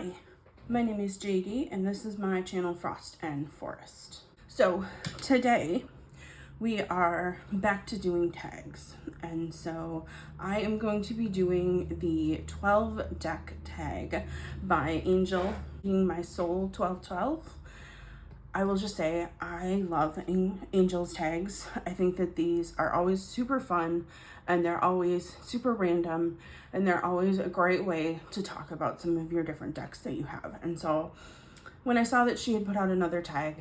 Hi, my name is JD and this is my channel Frost and Forest. So today we are back to doing tags, and so I am going to be doing the 12 deck tag by Angel, being my soul 1212. I will just say I love Angel's tags. I think that these are always super fun and they're always super random and they're always a great way to talk about some of your different decks that you have. And so when I saw that she had put out another tag,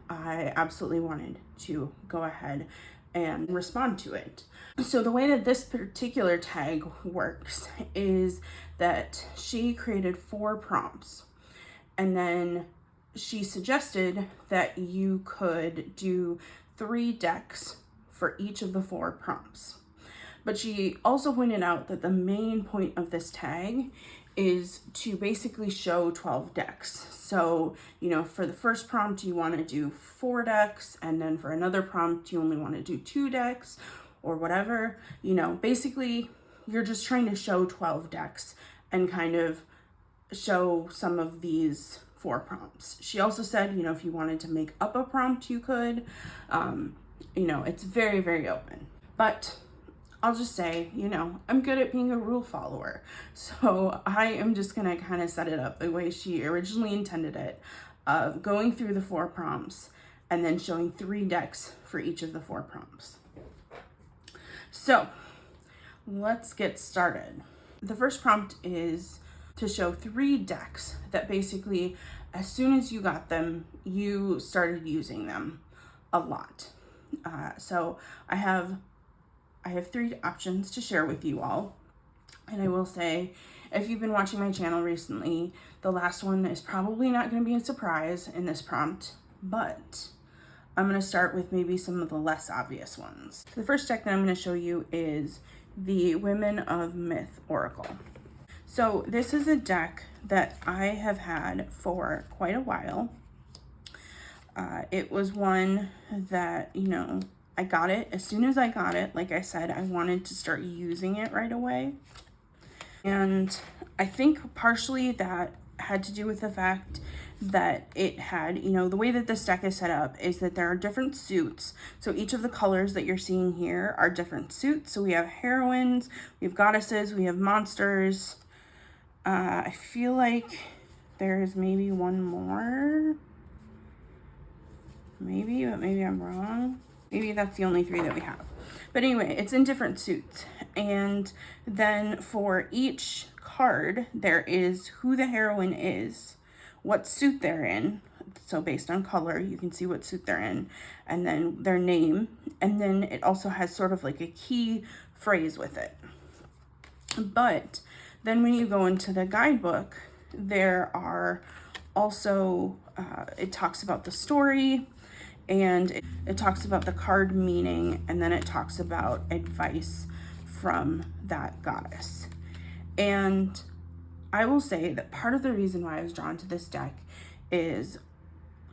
I absolutely wanted to go ahead and respond to it. So the way that this particular tag works is that she created 4 prompts, and then she suggested that you could do 3 decks for each of the 4 prompts. But she also pointed out that the main point of this tag is to basically show 12 decks. So, you know, for the first prompt, you want to do 4 decks, and then for another prompt, you only want to do 2 decks or whatever. You know, basically, you're just trying to show 12 decks and kind of show some of these 4 prompts. She also said, you know, if you wanted to make up a prompt, you could. You know, it's very, very open. But I'll just say, you know, I'm good at being a rule follower. So I am just going to kind of set it up the way she originally intended it, of going through the 4 prompts and then showing 3 decks for each of the 4 prompts. So let's get started. The first prompt is to show 3 decks that basically, as soon as you got them, you started using them a lot. So I have 3 options to share with you all. And I will say, if you've been watching my channel recently, the last one is probably not going to be a surprise in this prompt, but I'm going to start with maybe some of the less obvious ones. So the first deck that I'm going to show you is the Women of Myth Oracle. So this is a deck that I have had for quite a while. It was one that, you know, I got it as soon as I got it. Like I said, I wanted to start using it right away. And I think partially that had to do with the fact that it had, you know, the way that this deck is set up is that there are different suits. So each of the colors that you're seeing here are different suits. So we have heroines, we have goddesses, we have monsters. I feel like there's maybe one more. Maybe, but maybe I'm wrong. Maybe that's the only 3 that we have. But anyway, it's in different suits. And then for each card, there is who the heroine is, what suit they're in. So based on color, you can see what suit they're in, and then their name. And then it also has sort of like a key phrase with it. But then when you go into the guidebook, there are also, it talks about the story, and it talks about the card meaning, and then it talks about advice from that goddess. And I will say that part of the reason why I was drawn to this deck is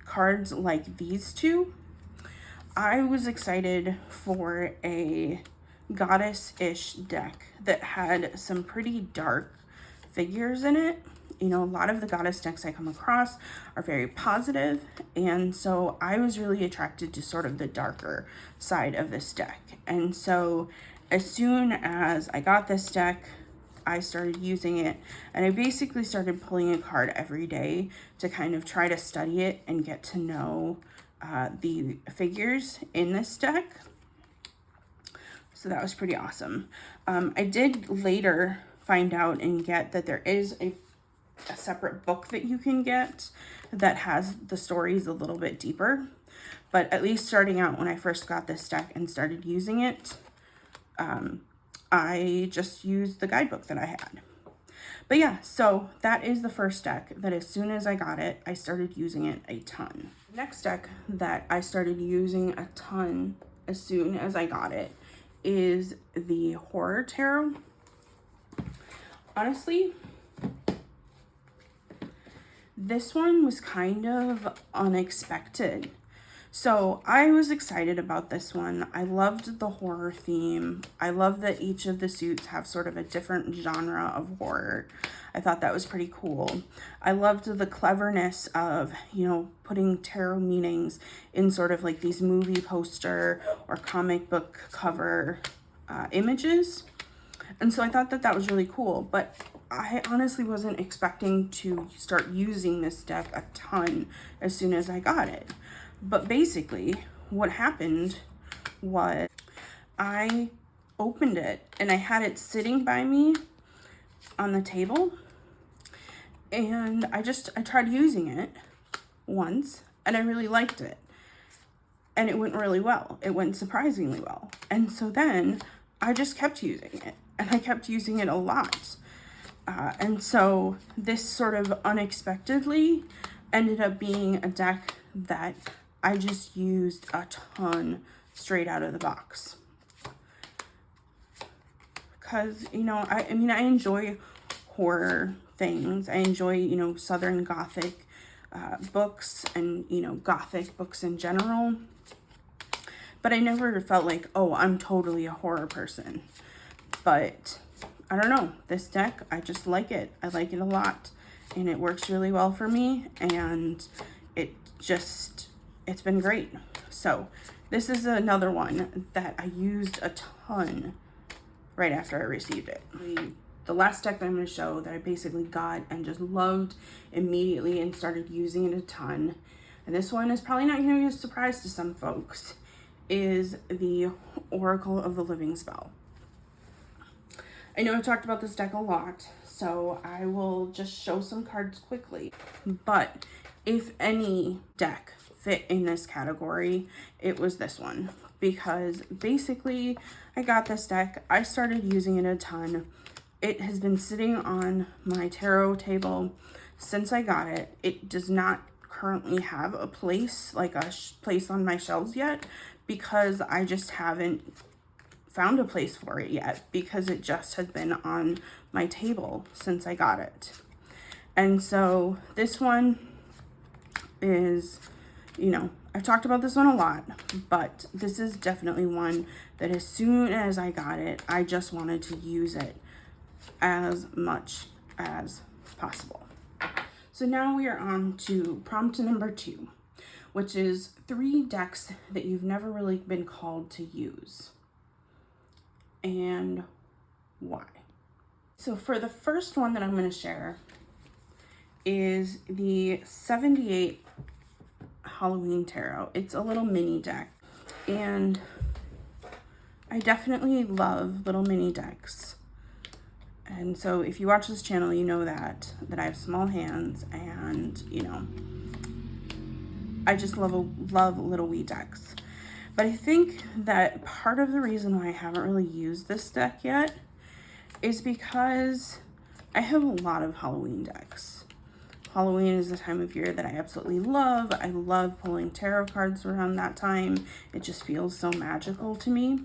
cards like these 2. I was excited for a goddess-ish deck that had some pretty dark figures in it. You know, a lot of the goddess decks I come across are very positive, and so I was really attracted to sort of the darker side of this deck. And so as soon as I got this deck, I started using it, and I basically started pulling a card every day to kind of try to study it and get to know the figures in this deck. So that was pretty awesome. I did later find out and get that there is a separate book that you can get that has the stories a little bit deeper. But at least starting out, when I first got this deck and started using it, I just used the guidebook that I had. But yeah, so that is the first deck that as soon as I got it, I started using it a ton. The next deck that I started using a ton as soon as I got it is the Horror Tarot. Honestly, this one was kind of unexpected So I was excited about this one. I loved the horror theme. I love that each of the suits have sort of a different genre of horror. I thought that was pretty cool. I loved the cleverness of, you know, putting tarot meanings in sort of like these movie poster or comic book cover images. And so I thought that that was really cool, but I honestly wasn't expecting to start using this deck a ton as soon as I got it. But basically what happened was I opened it and I had it sitting by me on the table, and I tried using it once and I really liked it. And it went really well. It went surprisingly well. And so then I just kept using it, and I kept using it a lot. And so this sort of unexpectedly ended up being a deck that I just used a ton straight out of the box. Because, you know, I mean, I enjoy horror things. I enjoy, you know, Southern Gothic books and, you know, Gothic books in general. But I never felt like, oh, I'm totally a horror person. But I don't know, this deck, I just like it. I like it a lot, and it works really well for me, and it's been great. So this is another one that I used a ton right after I received it. The last deck that I'm going to show that I basically got and just loved immediately and started using it a ton, and this one is probably not going to be a surprise to some folks, is the Oracle of the Living Spell. I know I've talked about this deck a lot, so I will just show some cards quickly. But if any deck fit in this category, it was this one. Because basically, I got this deck, I started using it a ton. It has been sitting on my tarot table since I got it. It does not currently have a place, like a place on my shelves yet, because I just haven't found a place for it yet, because it just has been on my table since I got it. And so this one is, you know, I've talked about this one a lot, but this is definitely one that as soon as I got it, I just wanted to use it as much as possible. So now we are on to prompt number 2, which is 3 decks that you've never really been called to use, and why. So for the first one that I'm going to share is the 78 Halloween Tarot. It's a little mini deck, and I definitely love little mini decks. And so if you watch this channel, you know that I have small hands, and, you know, I just love little wee decks. But I think that part of the reason why I haven't really used this deck yet is because I have a lot of Halloween decks. Halloween is the time of year that I absolutely love. I love pulling tarot cards around that time. It just feels so magical to me.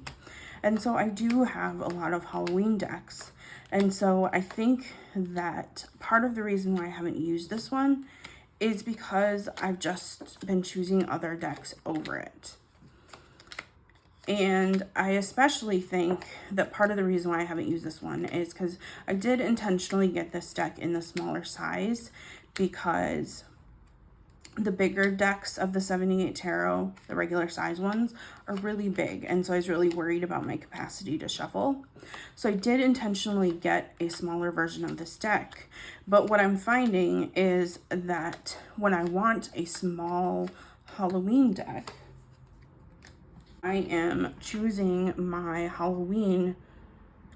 And so I do have a lot of Halloween decks. And so I think that part of the reason why I haven't used this one is because I've just been choosing other decks over it. And I especially think that part of the reason why I haven't used this one is because I did intentionally get this deck in the smaller size, because the bigger decks of the 78 Tarot, the regular size ones, are really big. And so I was really worried about my capacity to shuffle. So I did intentionally get a smaller version of this deck. But what I'm finding is that when I want a small Halloween deck, I am choosing my Halloween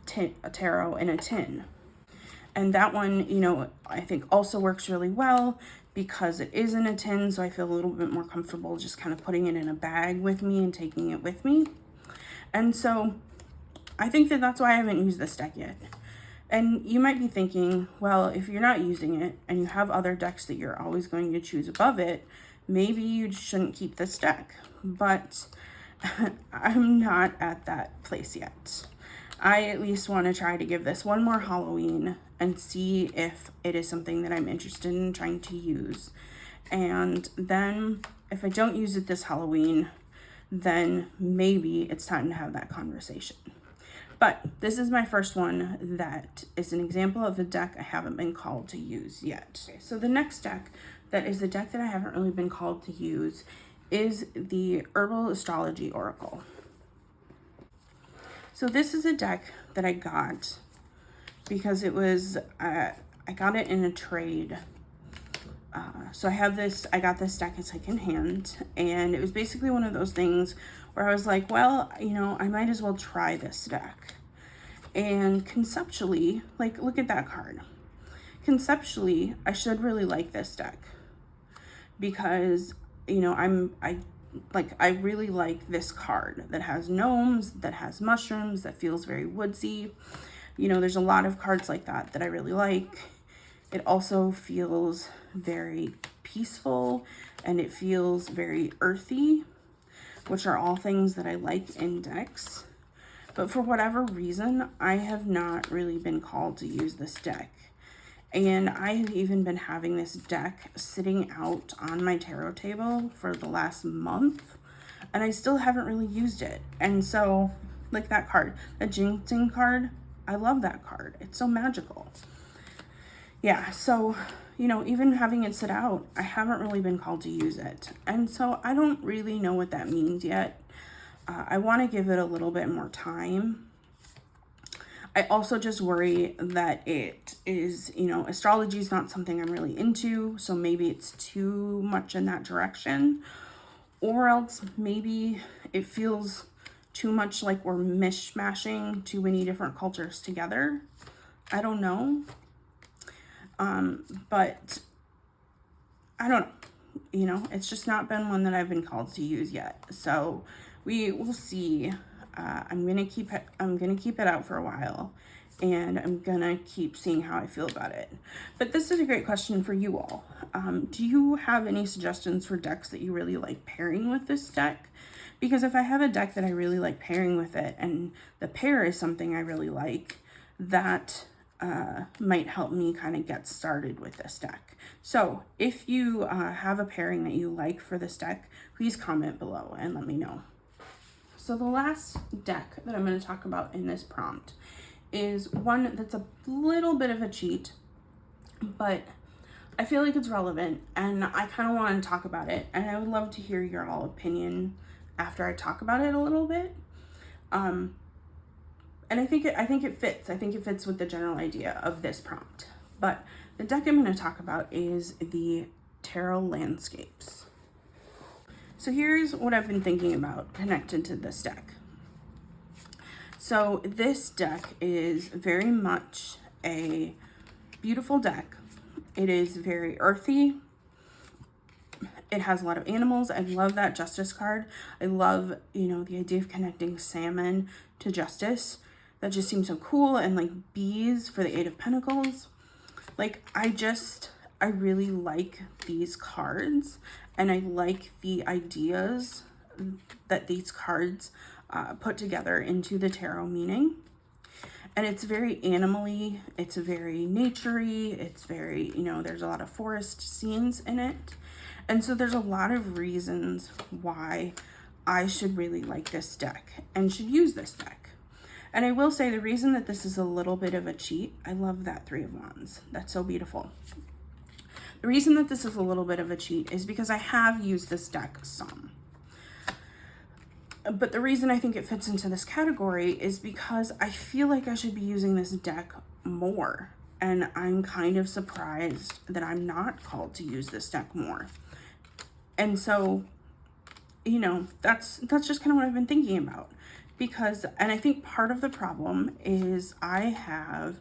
tarot in a tin. And that one, you know, I think also works really well because it is in a tin, so I feel a little bit more comfortable just kind of putting it in a bag with me and taking it with me. And so I think that that's why I haven't used this deck yet. And you might be thinking, well, if you're not using it and you have other decks that you're always going to choose above it, maybe you shouldn't keep this deck. But I'm not at that place yet. I at least want to try to give this one more Halloween and see if it is something that I'm interested in trying to use. And then if I don't use it this Halloween, then maybe it's time to have that conversation. But this is my first one that is an example of a deck I haven't been called to use yet. Okay, so the next deck that is a deck that I haven't really been called to use is the Herbal Astrology Oracle. So this is a deck that I got because it was, I got it in a trade. So I got this deck at secondhand, and it was basically one of those things where I was like, well, you know, I might as well try this deck. And conceptually, like, look at that card. Conceptually, I should really like this deck because, you know, I really like this card that has gnomes, that has mushrooms, that feels very woodsy. You know, there's a lot of cards like that that I really like. It also feels very peaceful, and it feels very earthy, which are all things that I like in decks. But for whatever reason, I have not really been called to use this deck. And I have even been having this deck sitting out on my tarot table for the last month, and I still haven't really used it. And so, like that card, the Jinxing card, I love that card. It's so magical. Yeah, so, you know, even having it sit out, I haven't really been called to use it. And so I don't really know what that means yet. I want to give it a little bit more time. I also just worry that it is, you know, astrology is not something I'm really into, so maybe it's too much in that direction. Or else maybe it feels too much like we're mishmashing too many different cultures together. I don't know. But I don't know, you know, it's just not been one that I've been called to use yet. So we will see. I'm going to keep it out for a while, and I'm going to keep seeing how I feel about it. But this is a great question for you all. Do you have any suggestions for decks that you really like pairing with this deck? Because if I have a deck that I really like pairing with it, and the pair is something I really like, that might help me kind of get started with this deck. So if you have a pairing that you like for this deck, please comment below and let me know. So the last deck that I'm going to talk about in this prompt is one that's a little bit of a cheat, but I feel like it's relevant and I kind of want to talk about it, and I would love to hear your all opinion after I talk about it a little bit. And I think it fits. I think it fits with the general idea of this prompt. But the deck I'm going to talk about is the Tarot Landscapes. So here's what I've been thinking about connected to this deck. So this deck is very much a beautiful deck. It is very earthy. It has a lot of animals. I love that Justice card. I love, you know, the idea of connecting salmon to justice. That just seems so cool. And like bees for the Eight of Pentacles. Like I really like these cards, and I like the ideas that these cards put together into the tarot meaning. And it's very animally, it's very naturey, it's very, you know, there's a lot of forest scenes in it. And so there's a lot of reasons why I should really like this deck and should use this deck. And I will say the reason that this is a little bit of a cheat, I love that Three of Wands. That's so beautiful. The reason that this is a little bit of a cheat is because I have used this deck some. But the reason I think it fits into this category is because I feel like I should be using this deck more. And I'm kind of surprised that I'm not called to use this deck more. And so, you know, that's just kind of what I've been thinking about. Because, and I think part of the problem is I have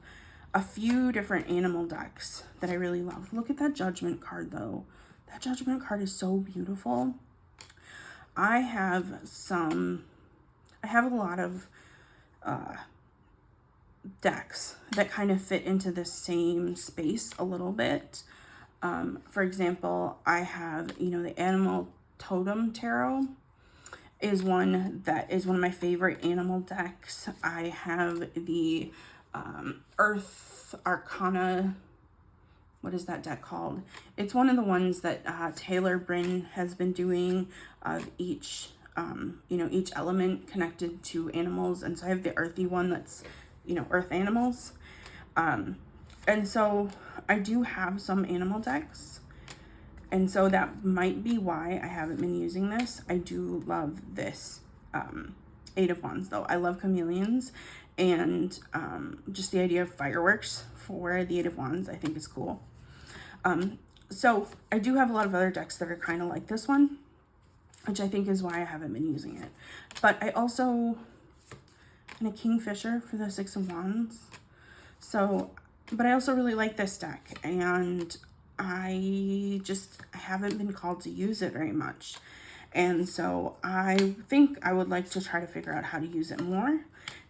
a few different animal decks that I really love. Look at that Judgment card though. That Judgment card is so beautiful. I have a lot of decks that kind of fit into the same space a little bit. For example, I have, you know, the Animal Totem Tarot is one of my favorite animal decks. I have the Earth Arcana what is that deck called? It's one of the ones that Taylor Bryn has been doing of each, you know, each element connected to animals. And so I have the earthy one that's, you know, earth animals. And so I do have some animal decks. And so that might be why I haven't been using this. I do love this Eight of Wands though. I love chameleons, and just the idea of fireworks for the Eight of Wands I think is cool. So I do have a lot of other decks that are kind of like this one, which I think is why I haven't been using it. But I also, and a Kingfisher for the Six of Wands. So, but I also really like this deck, and I haven't been called to use it very much. And so I think I would like to try to figure out how to use it more,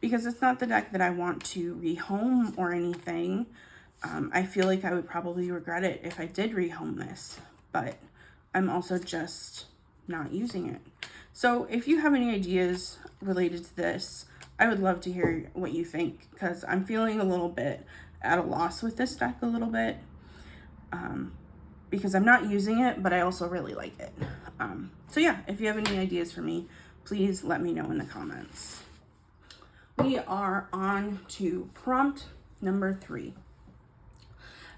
because it's not the deck that I want to rehome or anything. I feel like I would probably regret it if I did rehome this, but I'm also just not using it. So if you have any ideas related to this, I would love to hear what you think, because I'm feeling a little bit at a loss with this deck a little bit, because I'm not using it, but I also really like it. So yeah, if you have any ideas for me, please let me know in the comments. We are on to prompt number 3.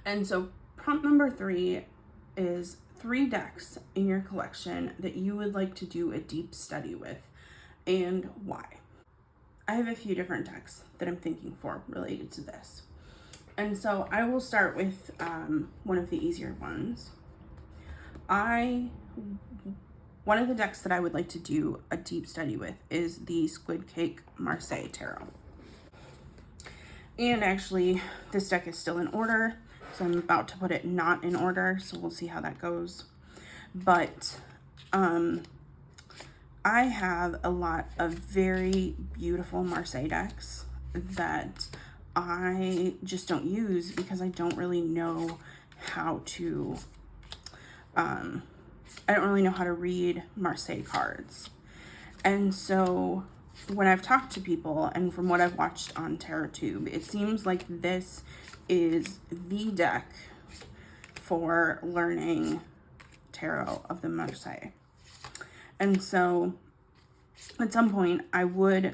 And so prompt number 3 is 3 decks in your collection that you would like to do a deep study with, and why. I have a few different decks that I'm thinking for related to this. And so I will start with one of the easier ones. One of the decks that I would like to do a deep study with is the Squid Cake Marseille Tarot. And actually, this deck is still in order, so I'm about to put it not in order, so we'll see how that goes. But I have a lot of very beautiful Marseille decks that I just don't use because I don't really know how to, I don't really know how to read Marseille cards. And so when I've talked to people, and from what I've watched on TarotTube, it seems like this is the deck for learning tarot of the Marseille. And so at some point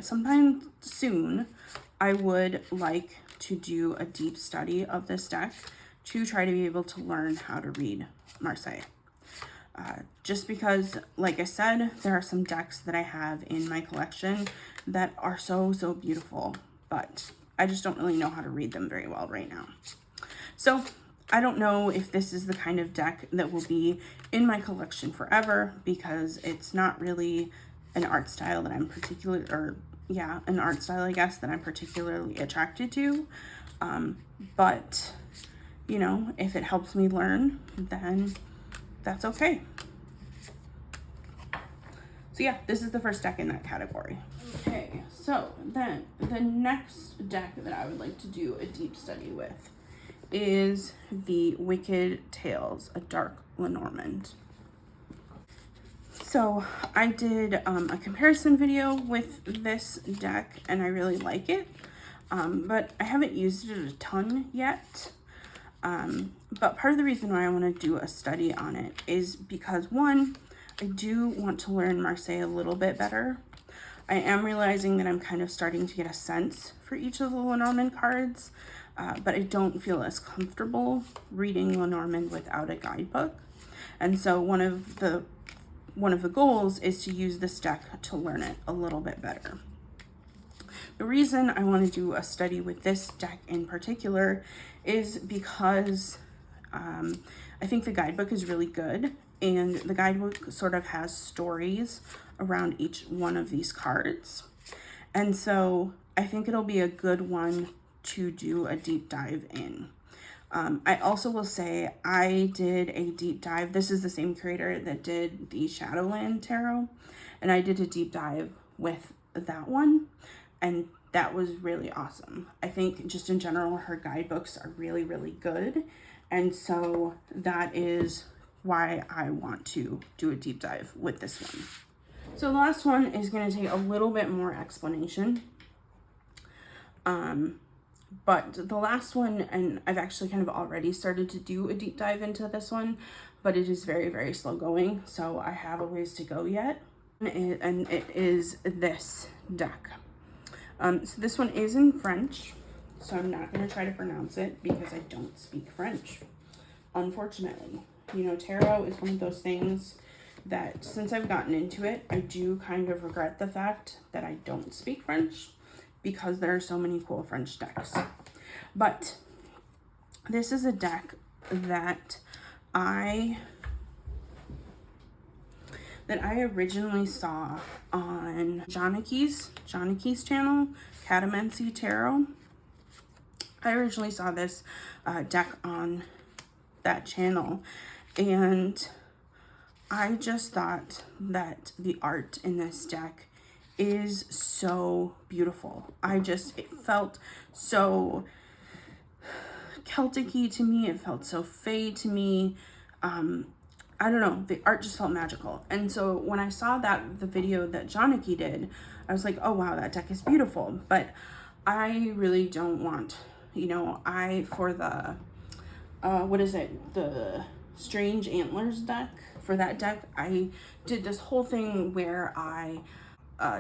sometime soon, I would like to do a deep study of this deck to try to be able to learn how to read Marseille. Just because, like I said, there are some decks that I have in my collection that are so beautiful, but I just don't really know how to read them very well right now. So I don't know if this is the kind of deck that will be in my collection forever, because it's not really an art style that I'm an art style, I guess, that I'm particularly attracted to. But, you know, if it helps me learn, then that's okay. So yeah, this is the first deck in that category. Okay, so then the next deck that I would like to do a deep study with is the Wicked Tales, a Dark Lenormand. So I did a comparison video with this deck, and I really like it, but I haven't used it a ton yet. But part of the reason why I want to do a study on it is because, one, I do want to learn Marseille a little bit better. I am realizing that I'm kind of starting to get a sense for each of the Lenormand cards, but I don't feel as comfortable reading Lenormand without a guidebook. And so one of the goals is to use this deck to learn it a little bit better. The reason I want to do a study with this deck in particular is because I think the guidebook is really good, and the guidebook sort of has stories around each one of these cards. And so I think it'll be a good one to do a deep dive in. I also will say I did a deep dive. This is the same creator that did the Shadowland Tarot, and I did a deep dive with that one, and that was really awesome. I think just in general, her guidebooks are really good, and so that is why I want to do a deep dive with this one. So the last one is going to take a little bit more explanation. But the last one, and I've actually kind of already started to do a deep dive into this one, but it is very, very slow going. So I have a ways to go yet. And it is this deck. So this one is in French, so I'm not going to try to pronounce it because I don't speak French, unfortunately. You know, tarot is one of those things that since I've gotten into it, I do kind of regret the fact that I don't speak French because there are so many cool French decks. But this is a deck that I originally saw on Joniki's channel, Catamancy Tarot. I originally saw this deck on that channel, and I just thought that the art in this deck is so beautiful. It felt so Celtic-y to me. It felt so fae to me. I don't know, the art just felt magical. And so when I saw the video that Joniki did, I was like, oh wow, that deck is beautiful. But I really don't want, you know, for the, the Strange Antlers deck, for that deck, I did this whole thing where I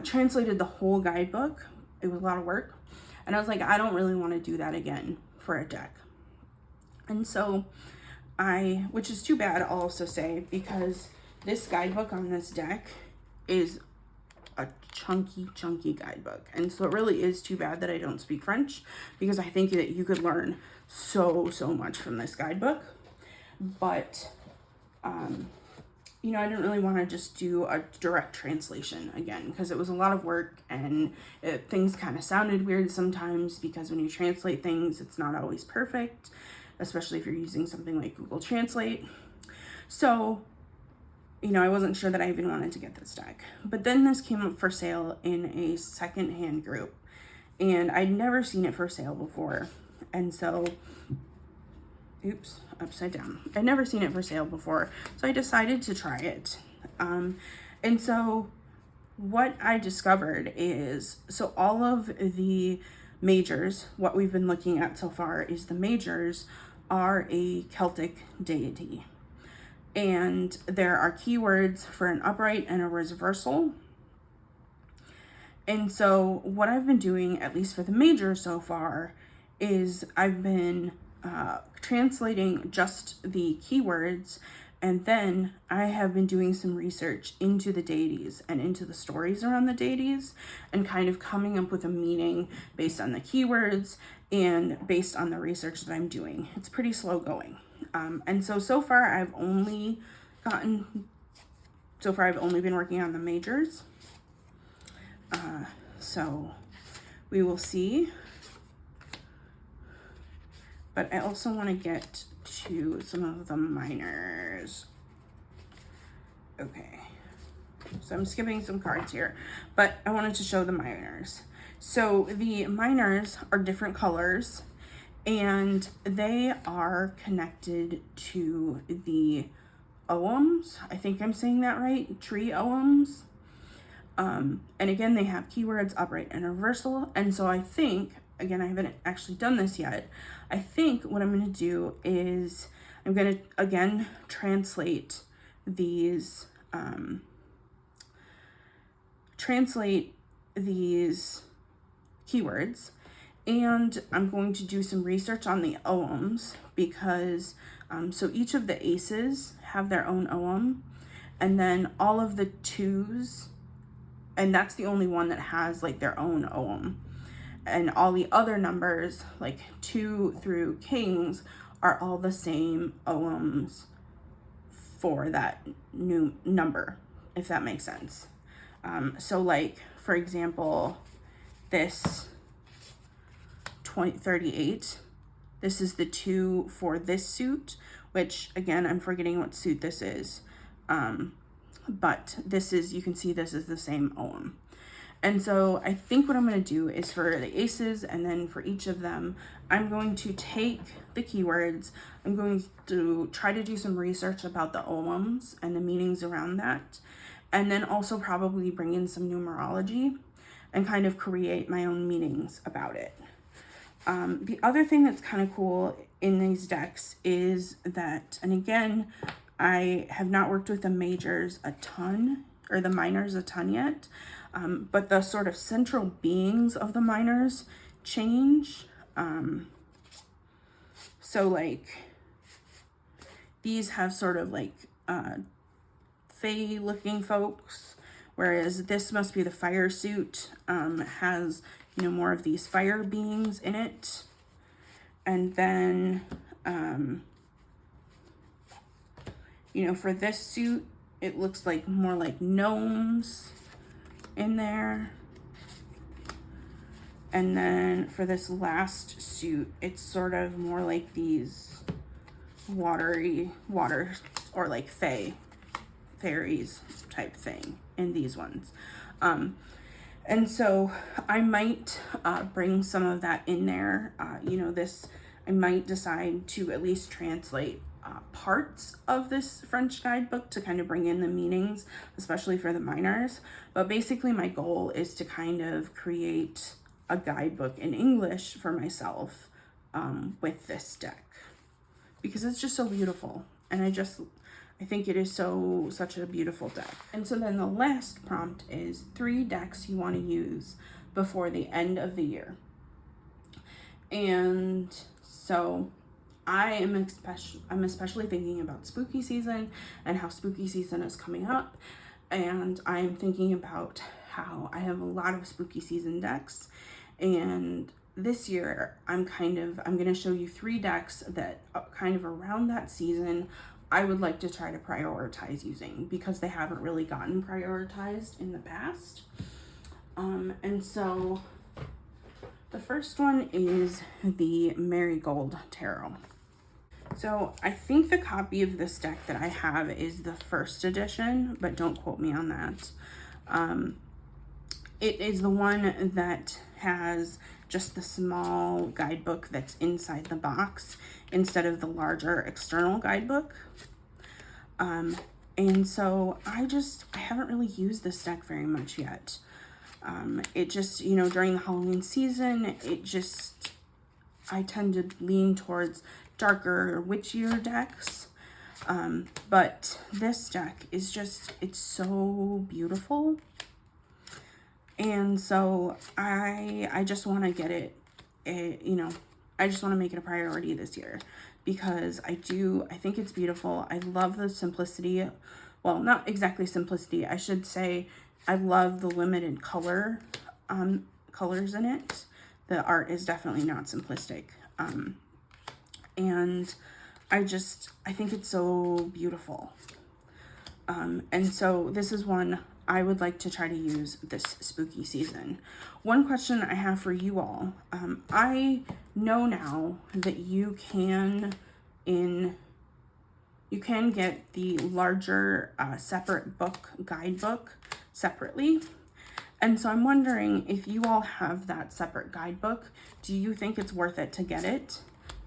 translated the whole guidebook. It was a lot of work. And I was like, I don't really want to do that again for a deck. And so which is too bad, I'll also say, because this guidebook on this deck is a chunky guidebook. And so it really is too bad that I don't speak French, because I think that you could learn so much from this guidebook. But, you know, I didn't really want to just do a direct translation again, because it was a lot of work, and things kind of sounded weird sometimes, because when you translate things, it's not always perfect, especially if you're using something like Google Translate. So, you know, I wasn't sure that I even wanted to get this deck. But then this came up for sale in a secondhand group, and I'd never seen it for sale before. And so, oops, upside down. I'd never seen it for sale before, so I decided to try it. And so what I discovered is, so all of the majors, what we've been looking at so far is the majors are a Celtic deity. And there are keywords for an upright and a reversal. And so what I've been doing, at least for the major so far, is I've been translating just the keywords, and then I have been doing some research into the deities and into the stories around the deities, and kind of coming up with a meaning based on the keywords and based on the research that I'm doing. It's pretty slow going. And so far I've only been working on the majors. So we will see. But I also want to get to some of the minors. Okay, so I'm skipping some cards here, but I wanted to show the minors. So the minors are different colors, and they are connected to the Oghams. I think I'm saying that right, tree Oghams. And again, they have keywords, upright and reversal. And so I think, again, I haven't actually done this yet. I think what I'm going to do is I'm going to, again, translate these keywords, and I'm going to do some research on the Oghams, because so each of the aces have their own Ogham, and then all of the twos, and that's the only one that has like their own Ogham. And all the other numbers, like 2 through kings, are all the same Oghams for that new number, if that makes sense. So like, for example, this 38, this is the 2 for this suit, which again, I'm forgetting what suit this is. But this is, you can see this is the same Ogham. And so I think what I'm going to do is for the aces, and then for each of them, I'm going to take the keywords. I'm going to try to do some research about the Oghams and the meanings around that. And then also probably bring in some numerology and kind of create my own meanings about it. The other thing that's kind of cool in these decks is that, and again, I have not worked with the majors a ton, or the minors a ton yet, but the sort of central beings of the minors change. So like these have sort of like fae looking folks, whereas this must be the fire suit, has, you know, more of these fire beings in it. And then, you know, for this suit, it looks like more like gnomes in there. And then for this last suit, it's sort of more like these water or like fairies type thing in these ones. And so I might bring some of that in there. You know, I might decide to at least translate parts of this French guidebook to kind of bring in the meanings, especially for the minors. But basically my goal is to kind of create a guidebook in English for myself with this deck, because it's just so beautiful. And I think it is such a beautiful deck. And so then the last prompt is 3 decks you want to use before the end of the year. And so I'm especially thinking about spooky season and how spooky season is coming up. And I'm thinking about how I have a lot of spooky season decks. And this year I'm going to show you 3 decks that kind of around that season I would like to try to prioritize using, because they haven't really gotten prioritized in the past. And so the first one is the Marigold Tarot. So I think the copy of this deck that I have is the first edition, but don't quote me on that. It is the one that has just the small guidebook that's inside the box instead of the larger external guidebook. And so I haven't really used this deck very much yet. It just, you know, during the Halloween season, I tend to lean towards darker, witchier decks. But this deck is it's so beautiful. And so I just want to get it, you know, I just want to make it a priority this year, because I think it's beautiful. I love the simplicity. Well, not exactly simplicity. I should say I love the limited colors in it. The art is definitely not simplistic. And I think it's so beautiful. And so this is one I would like to try to use this spooky season. One question I have for you all. I know now that you can get the larger separate guidebook separately. And so I'm wondering if you all have that separate guidebook, do you think it's worth it to get it?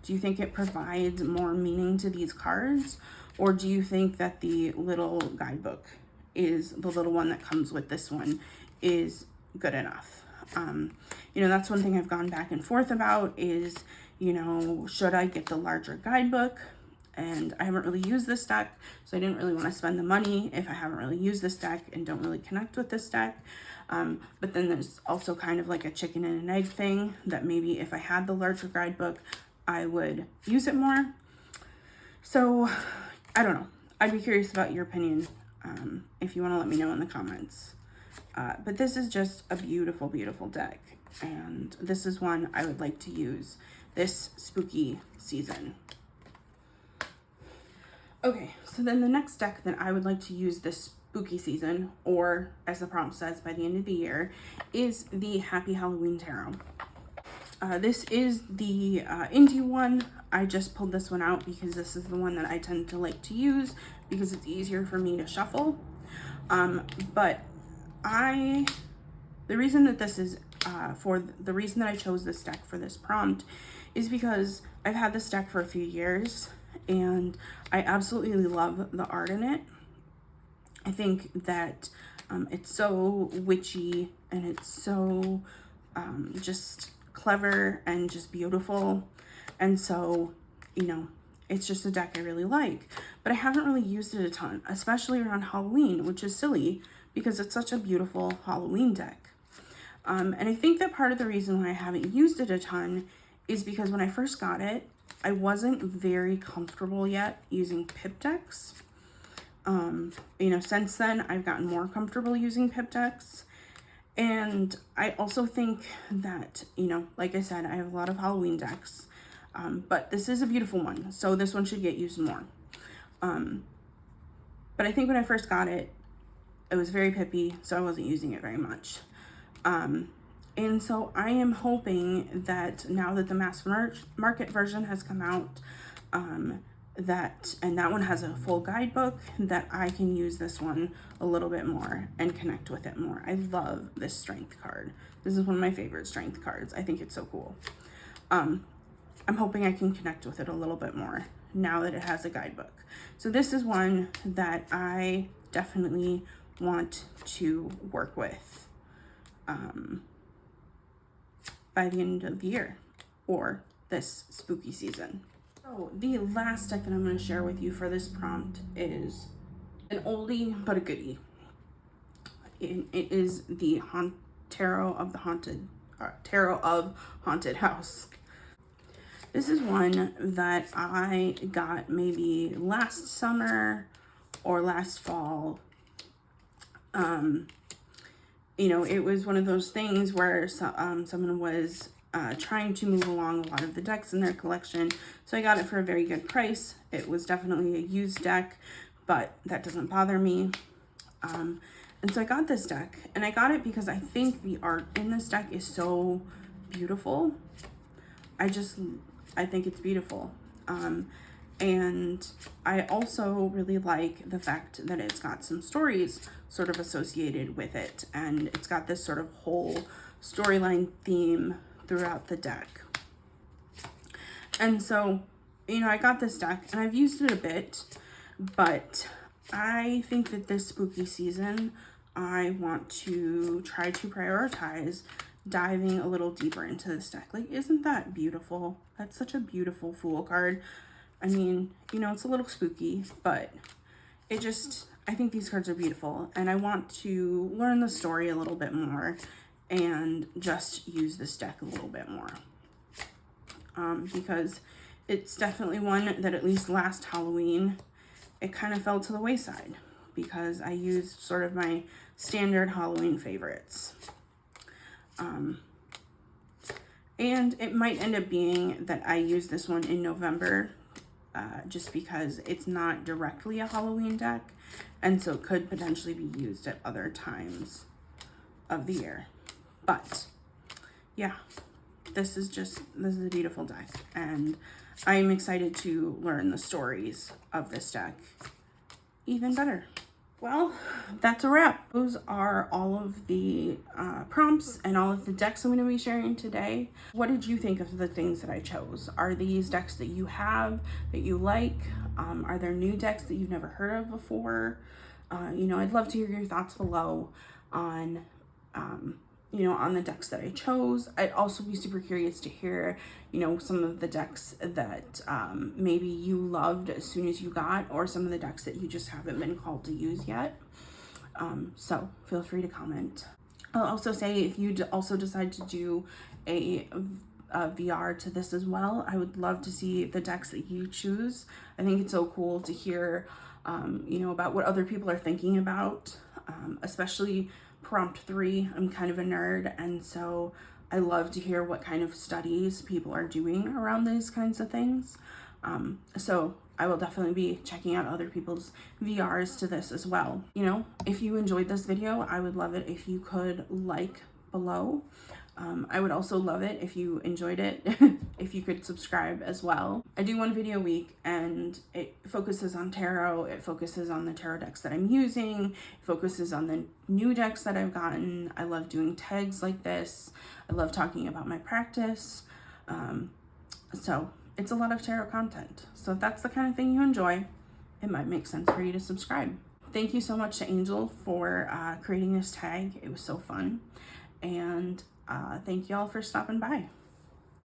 Do you think it provides more meaning to these cards? Or do you think that the little guidebook the little one that comes with this one is good enough? You know, that's one thing I've gone back and forth about is, you know, should I get the larger guidebook? And I haven't really used this deck, so I didn't really want to spend the money if I haven't really used this deck and don't really connect with this deck. But then there's also kind of like a chicken and an egg thing, that maybe if I had the larger guidebook, I would use it more. So I don't know. I'd be curious about your opinion, if you want to let me know in the comments. But this is just a beautiful, beautiful deck. And this is one I would like to use this spooky season. Okay, so then the next deck that I would like to use this spooky season, or as the prompt says, by the end of the year, is the Happy Halloween Tarot. This is the indie one. I just pulled this one out because this is the one that I tend to like to use because it's easier for me to shuffle. But the reason that this is, the reason that I chose this deck for this prompt is because I've had this deck for a few years and I absolutely love the art in it. I think that it's so witchy and it's so clever and just beautiful. And so, you know, it's just a deck I really like. But I haven't really used it a ton, especially around Halloween, which is silly because it's such a beautiful Halloween deck. And I think that part of the reason why I haven't used it a ton is because when I first got it, I wasn't very comfortable yet using pip decks. You know, since then, I've gotten more comfortable using pip decks. And I also think that, you know, like I said, I have a lot of Halloween decks. But this is a beautiful one, so this one should get used more. But I think when I first got it, it was very pippy, so I wasn't using it very much. And so I am hoping that now that the mass market version has come out, that one has a full guidebook, that I can use this one a little bit more and connect with it more. I love this strength card. This is one of my favorite strength cards. I think it's so cool. I'm hoping I can connect with it a little bit more now that it has a guidebook. So this is one that I definitely want to work with by the end of the year or this spooky season. So the last deck that I'm going to share with you for this prompt is an oldie but a goodie. It is the Tarot of Haunted House. This is one that I got maybe last summer or last fall. You know, it was one of those things where someone was trying to move along a lot of the decks in their collection. So I got it for a very good price. It was definitely a used deck, but that doesn't bother me. And so I got this deck, and I got it because I think the art in this deck is so beautiful. I think it's beautiful. And I also really like the fact that it's got some stories sort of associated with it. And it's got this sort of whole storyline theme throughout the deck. And so, you know, I got this deck and I've used it a bit, but I think that this spooky season, I want to try to prioritize diving a little deeper into this deck. Like, isn't that beautiful? That's such a beautiful Fool card. I mean, you know, it's a little spooky, but I think these cards are beautiful, and I want to learn the story a little bit more and just use this deck a little bit more. Because it's definitely one that at least last Halloween, it kind of fell to the wayside because I used sort of my standard Halloween favorites. And it might end up being that I use this one in November, just because it's not directly a Halloween deck, and so it could potentially be used at other times of the year. But yeah, this is a beautiful deck, and I'm excited to learn the stories of this deck even better. Well, that's a wrap. Those are all of the prompts and all of the decks I'm going to be sharing today. What did you think of the things that I chose? Are these decks that you have, that you like? Are there new decks that you've never heard of before? You know, I'd love to hear your thoughts below on, you know, on the decks that I chose. I'd also be super curious to hear, you know, some of the decks that maybe you loved as soon as you got, or some of the decks that you just haven't been called to use yet. So feel free to comment. I'll also say, if you also decide to do a VR to this as well, I would love to see the decks that you choose. I think it's so cool to hear, you know, about what other people are thinking about, especially prompt 3. I'm kind of a nerd, and so I love to hear what kind of studies people are doing around these kinds of things. So I will definitely be checking out other people's VRs to this as well. You know, if you enjoyed this video, I would love it if you could like below. I would also love it if you enjoyed it, if you could subscribe as well. I do one video a week, and it focuses on tarot. It focuses on the tarot decks that I'm using. It focuses on the new decks that I've gotten. I love doing tags like this. I love talking about my practice. So it's a lot of tarot content. So if that's the kind of thing you enjoy, it might make sense for you to subscribe. Thank you so much to Angel for creating this tag. It was so fun. And thank you all for stopping by.